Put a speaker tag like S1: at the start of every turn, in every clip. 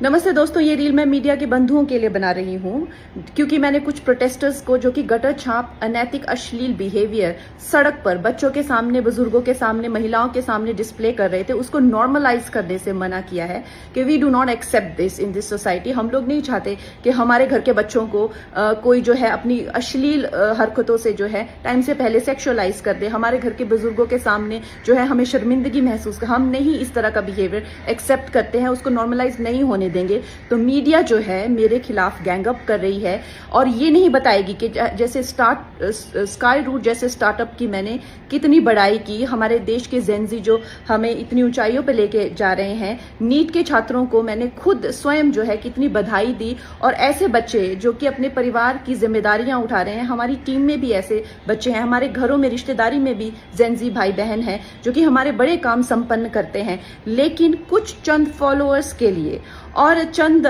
S1: नमस्ते दोस्तों, ये रील मैं मीडिया के बंधुओं के लिए बना रही हूँ क्योंकि मैंने कुछ प्रोटेस्टर्स को जो कि गटर छाप, अनैतिक, अश्लील बिहेवियर सड़क पर बच्चों के सामने, बुजुर्गों के सामने, महिलाओं के सामने डिस्प्ले कर रहे थे, उसको नॉर्मलाइज करने से मना किया है कि we do not accept this in this society. हम लोग नहीं चाहते कि हमारे घर के बच्चों को कोई जो है अपनी अश्लील हरकतों से जो है टाइम से पहले सेक्सुअलाइज कर दे। हमारे घर के बुजुर्गों के सामने जो है हमें शर्मिंदगी महसूस कर, हम नहीं इस तरह का बिहेवियर एक्सेप्ट करते हैं, उसको नॉर्मलाइज नहीं होने देंगे। तो मीडिया जो है मेरे खिलाफ गैंगअप कर रही है और ये नहीं बताएगी कि जैसे स्काई रूट जैसे स्टार्टअप की मैंने कितनी बड़ाई की, हमारे देश के जेनजी जो हमें इतनी ऊंचाइयों पे लेके जा रहे हैं। नीट के छात्रों को मैंने खुद स्वयं जो है कितनी बधाई दी और ऐसे बच्चे जो कि अपने परिवार की जिम्मेदारियां उठा रहे हैं, हमारी टीम में भी ऐसे बच्चे हैं, हमारे घरों में रिश्तेदारी में भी जेनजी भाई बहन हैं जो कि हमारे बड़े काम संपन्न करते हैं। लेकिन कुछ चंद फॉलोअर्स के लिए और चंद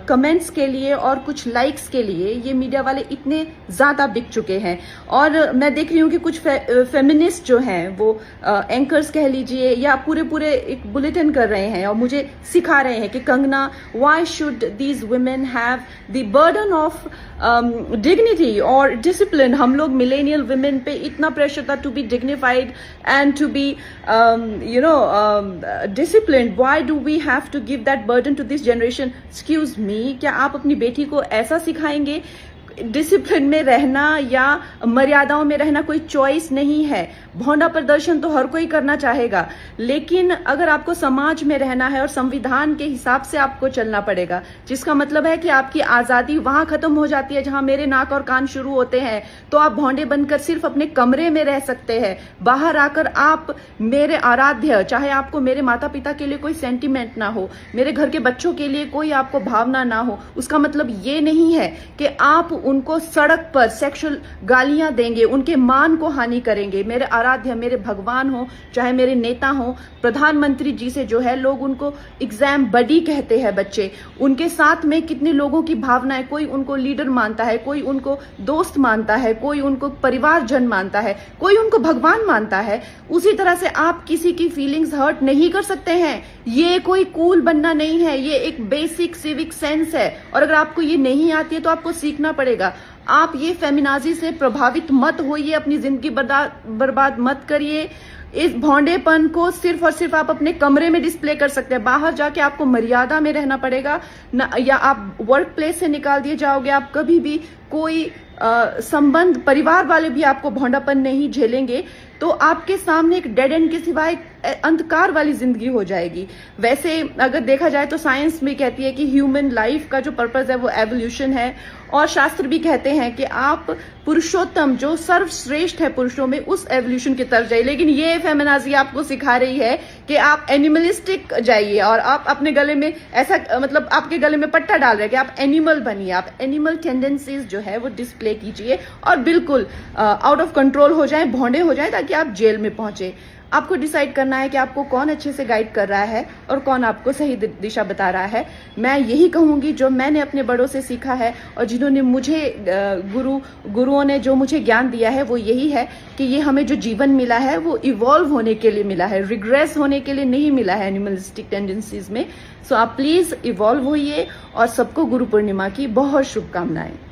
S1: कमेंट्स के लिए और कुछ लाइक्स के लिए ये मीडिया वाले इतने ज्यादा बिक चुके हैं। और मैं देख रही हूँ कि कुछ फेमिनिस्ट जो हैं वो एंकर्स कह लीजिए या पूरे एक बुलेटिन कर रहे हैं और मुझे सिखा रहे हैं कि Kangana, why should these women have the burden of dignity और डिसिप्लिन। हम लोग मिलेनियल वुमेन पे इतना प्रेशर था to be dignified and to be disciplined, why do we have to give that burden to this generation. Excuse me, क्या आप अपनी बेटी को ऐसा सिखाएंगे? डिसिप्लिन में रहना या मर्यादाओं में रहना कोई चॉइस नहीं है। भौंडा प्रदर्शन तो हर कोई करना चाहेगा, लेकिन अगर आपको समाज में रहना है और संविधान के हिसाब से आपको चलना पड़ेगा, जिसका मतलब है कि आपकी आजादी वहां खत्म हो जाती है जहां मेरे नाक और कान शुरू होते हैं। तो आप भौंडे बनकर सिर्फ अपने कमरे में रह सकते हैं। बाहर आकर आप मेरे आराध्य, चाहे आपको मेरे माता पिता के लिए कोई सेंटिमेंट ना हो, मेरे घर के बच्चों के लिए कोई आपको भावना ना हो, उसका मतलब ये नहीं है कि आप उनको सड़क पर सेक्सुअल गालियां देंगे, उनके मान को हानि करेंगे। मेरे आराध्य, मेरे भगवान हो, चाहे मेरे नेता हो, प्रधानमंत्री जी से जो है लोग उनको एग्जाम बडी कहते हैं बच्चे। उनके साथ में कितने लोगों की भावना है, कोई उनको लीडर मानता है, कोई उनको दोस्त मानता है, कोई उनको परिवारजन मानता है, कोई उनको भगवान मानता है। उसी तरह से आप किसी की फीलिंग्स हर्ट नहीं कर सकते हैं। ये कोई कूल बनना नहीं है, ये एक बेसिक सिविक सेंस है और अगर आपको ये नहीं आती है तो आपको सीखना पड़ेगा। आप ये फेमिनाजी से प्रभावित मत होइए, अपनी जिंदगी बर्बाद मत करिए। इस भौंडेपन को सिर्फ और सिर्फ आप अपने कमरे में डिस्प्ले कर सकते हैं। बाहर जाके आपको मर्यादा में रहना पड़ेगा ना, या आप वर्क प्लेस से निकाल दिए जाओगे। आप कभी भी कोई संबंध, परिवार वाले भी आपको भौंडापन नहीं झेलेंगे, तो आपके सामने एक डेड एंड के सिवाय अंधकार वाली जिंदगी हो जाएगी। वैसे अगर देखा जाए तो साइंस भी कहती है कि ह्यूमन लाइफ का जो पर्पस है वो एवोल्यूशन है, और शास्त्र भी कहते हैं कि आप पुरुषोत्तम जो सर्वश्रेष्ठ है पुरुषों में, उस एवोल्यूशन की तरफ जाइए। लेकिन ये फेमिनाजी आपको सिखा रही है कि आप एनिमलिस्टिक जाइए और आप अपने गले में ऐसा, मतलब आपके गले में पट्टा डाल रहे हैं कि आप एनिमल बनिए, आप एनिमल टेंडेंसीज जो है वो डिस्प्ले कीजिए और बिल्कुल आउट ऑफ कंट्रोल हो जाए, भौंडे हो जाए, ताकि आप जेल में पहुंचे। आपको डिसाइड करना है कि आपको कौन अच्छे से गाइड कर रहा है और कौन आपको सही दिशा बता रहा है। मैं यही कहूंगी जो मैंने अपने बड़ों से सीखा है और जिन्होंने मुझे गुरुओं ने जो मुझे ज्ञान दिया है वो यही है कि ये हमें जो जीवन मिला है वो इवॉल्व होने के लिए मिला है, रिग्रेस होने के लिए नहीं मिला है एनिमलिस्टिक टेंडेंसीज में। सो आप प्लीज इवॉल्व होइए और सबको गुरु पूर्णिमा की बहुत शुभकामनाएं।